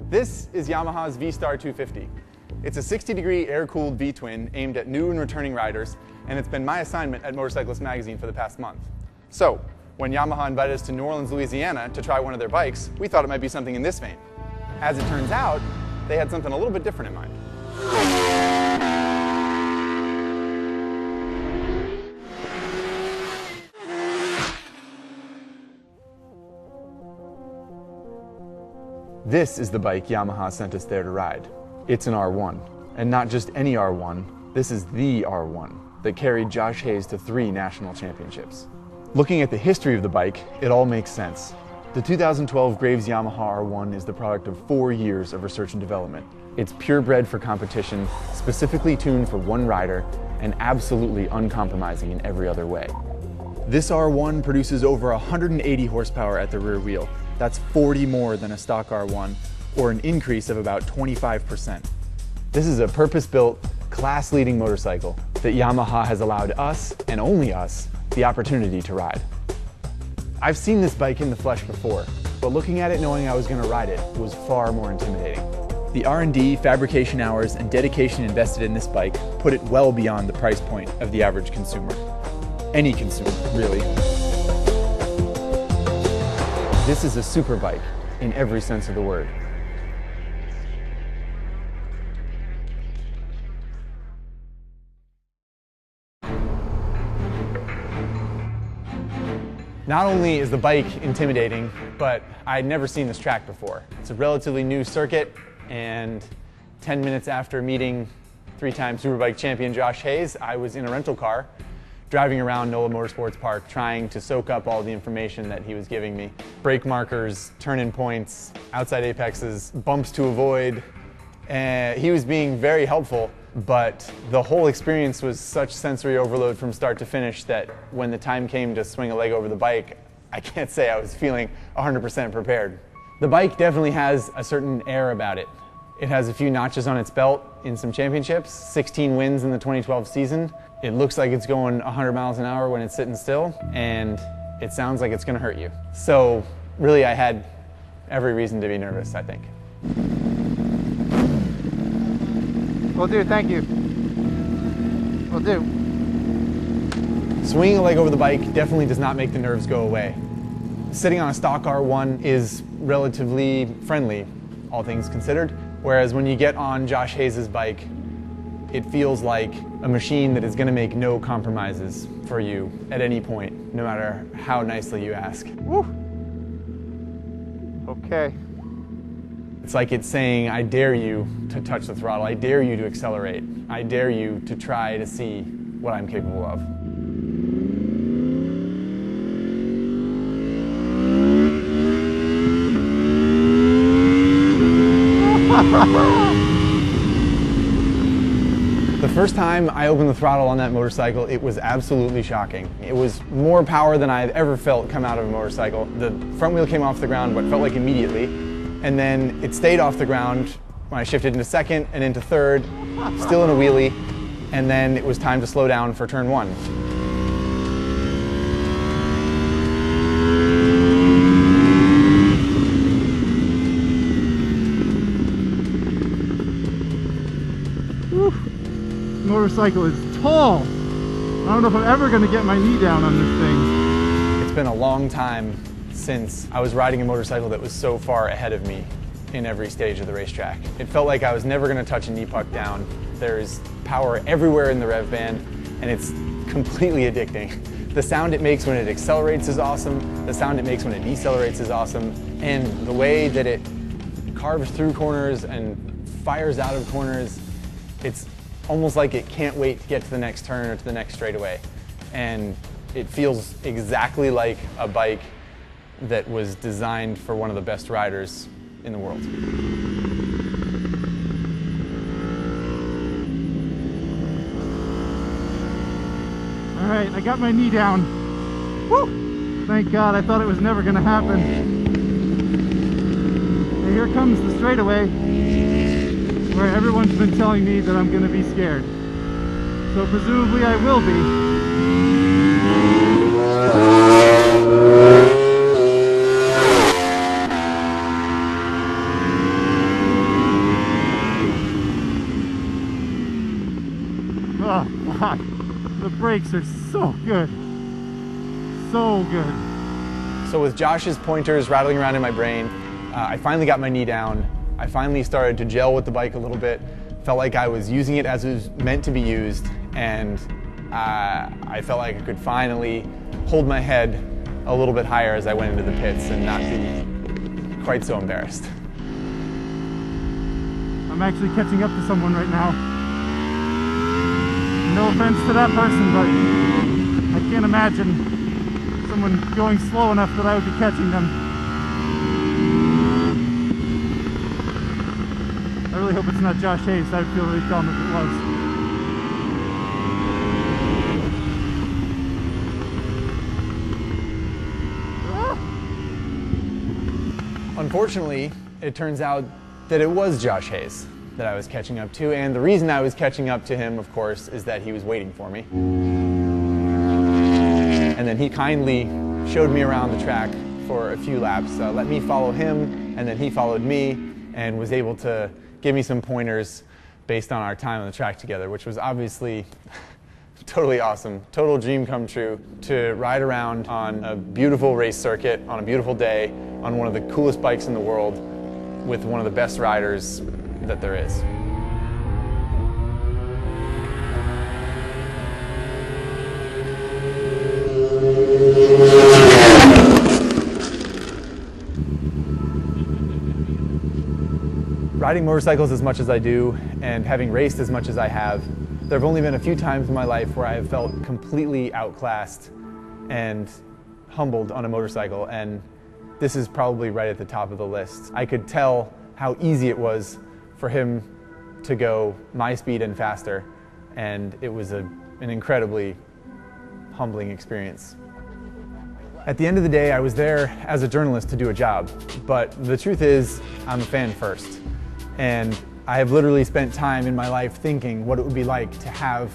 This is Yamaha's V-Star 250. It's a 60-degree air-cooled V-twin aimed at new and returning riders, and it's been my assignment at Motorcyclist magazine for the past month. So, when Yamaha invited us to New Orleans, Louisiana to try one of their bikes, we thought it might be something in this vein. As it turns out, they had something a little bit different in mind. This is the bike Yamaha sent us there to ride. It's an R1, and not just any R1, this is the R1 that carried Josh Hayes to 3 national championships. Looking at the history of the bike, it all makes sense. The 2012 Graves Yamaha R1 is the product of 4 years of research and development. It's purebred for competition, specifically tuned for one rider, and absolutely uncompromising in every other way. This R1 produces over 180 horsepower at the rear wheel. That's 40 more than a stock R1, or an increase of about 25%. This is a purpose-built, class-leading motorcycle that Yamaha has allowed us, and only us, the opportunity to ride. I've seen this bike in the flesh before, but looking at it knowing I was going to ride it was far more intimidating. The R&D, fabrication hours, and dedication invested in this bike put it well beyond the price point of the average consumer. Any consumer, really. This is a super bike in every sense of the word. Not only is the bike intimidating, but I'd never seen this track before. It's a relatively new circuit, and 10 minutes after meeting 3-time Superbike champion Josh Hayes, I was in a rental car driving around NOLA Motorsports Park trying to soak up all the information that he was giving me. Brake markers, turn-in points, outside apexes, bumps to avoid. He was being very helpful, but the whole experience was such sensory overload from start to finish that when the time came to swing a leg over the bike, I can't say I was feeling 100% prepared. The bike definitely has a certain air about it. It has a few notches on its belt in some championships, 16 wins in the 2012 season. It looks like it's going 100 miles an hour when it's sitting still, and it sounds like it's going to hurt you. So really, I had every reason to be nervous, I think. Will do, thank you. Will do. Swinging a leg over the bike definitely does not make the nerves go away. Sitting on a stock R1 is relatively friendly, all things considered, whereas when you get on Josh Hayes' bike, it feels like a machine that is going to make no compromises for you at any point, no matter how nicely you ask. Woo! Okay. It's like it's saying, I dare you to touch the throttle, I dare you to accelerate, I dare you to try to see what I'm capable of. The first time I opened the throttle on that motorcycle, it was absolutely shocking. It was more power than I had ever felt come out of a motorcycle. The front wheel came off the ground what felt like immediately, and then it stayed off the ground when I shifted into second and into third, still in a wheelie, and then it was time to slow down for turn 1. Motorcycle is tall. I don't know if I'm ever going to get my knee down on this thing. It's been a long time since I was riding a motorcycle that was so far ahead of me in every stage of the racetrack. It felt like I was never going to touch a knee puck down. There's power everywhere in the rev band, and it's completely addicting. The sound it makes when it accelerates is awesome. The sound it makes when it decelerates is awesome. And the way that it carves through corners and fires out of corners, it's almost like it can't wait to get to the next turn or to the next straightaway. And it feels exactly like a bike that was designed for one of the best riders in the world. All right, I got my knee down. Woo! Thank God, I thought it was never gonna happen. And here comes the straightaway, where everyone's been telling me that I'm gonna be scared. So presumably I will be. God, the brakes are so good. So good. So with Josh's pointers rattling around in my brain, I finally got my knee down. I finally started to gel with the bike a little bit. Felt like I was using it as it was meant to be used, and I felt like I could finally hold my head a little bit higher as I went into the pits and not be quite so embarrassed. I'm actually catching up to someone right now. No offense to that person, but I can't imagine someone going slow enough that I would be catching them. I really hope it's not Josh Hayes. I would feel really dumb if it was. Unfortunately, it turns out that it was Josh Hayes that I was catching up to, and the reason I was catching up to him, of course, is that he was waiting for me. And then he kindly showed me around the track for a few laps, let me follow him, and then he followed me and was able to give me some pointers based on our time on the track together, which was obviously totally awesome. Total dream come true to ride around on a beautiful race circuit on a beautiful day on one of the coolest bikes in the world with one of the best riders that there is. Riding motorcycles as much as I do and having raced as much as I have, there have only been a few times in my life where I have felt completely outclassed and humbled on a motorcycle, and this is probably right at the top of the list. I could tell how easy it was for him to go my speed and faster, and it was an incredibly humbling experience. At the end of the day, I was there as a journalist to do a job, but the truth is, I'm a fan first. And I have literally spent time in my life thinking what it would be like to have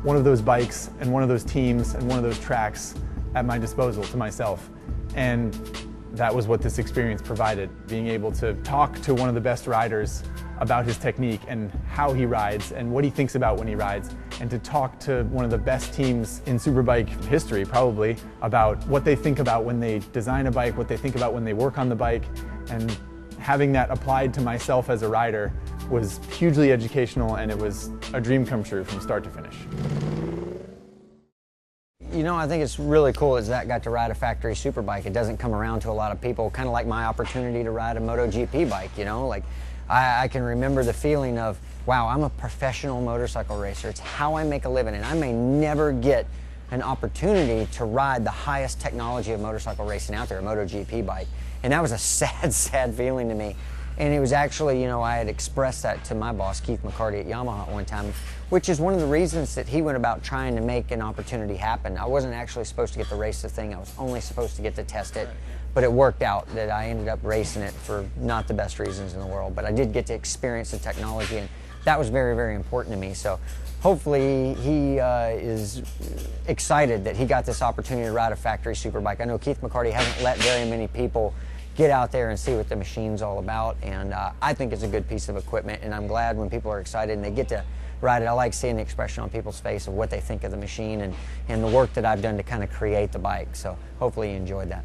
one of those bikes and one of those teams and one of those tracks at my disposal to myself. And that was what this experience provided, being able to talk to one of the best riders about his technique and how he rides and what he thinks about when he rides, and to talk to one of the best teams in Superbike history, probably, about what they think about when they design a bike, what they think about when they work on the bike, and having that applied to myself as a rider was hugely educational, and it was a dream come true from start to finish. You know, I think it's really cool that Zach got to ride a factory superbike. It doesn't come around to a lot of people, kind of like my opportunity to ride a MotoGP bike, you know? Like, I can remember the feeling of, wow, I'm a professional motorcycle racer. It's how I make a living, and I may never get an opportunity to ride the highest technology of motorcycle racing out there, a MotoGP bike. And that was a sad, sad feeling to me. And it was actually, you know, I had expressed that to my boss, Keith McCarty at Yamaha at one time, which is one of the reasons that he went about trying to make an opportunity happen. I wasn't actually supposed to get to race the thing. I was only supposed to get to test it. But it worked out that I ended up racing it for not the best reasons in the world. But I did get to experience the technology, and that was very, very important to me. So hopefully he is excited that he got this opportunity to ride a factory superbike. I know Keith McCarty hasn't let very many people get out there and see what the machine's all about, and I think it's a good piece of equipment, and I'm glad when people are excited and they get to ride it. I like seeing the expression on people's face of what they think of the machine and the work that I've done to kind of create the bike, so hopefully you enjoyed that.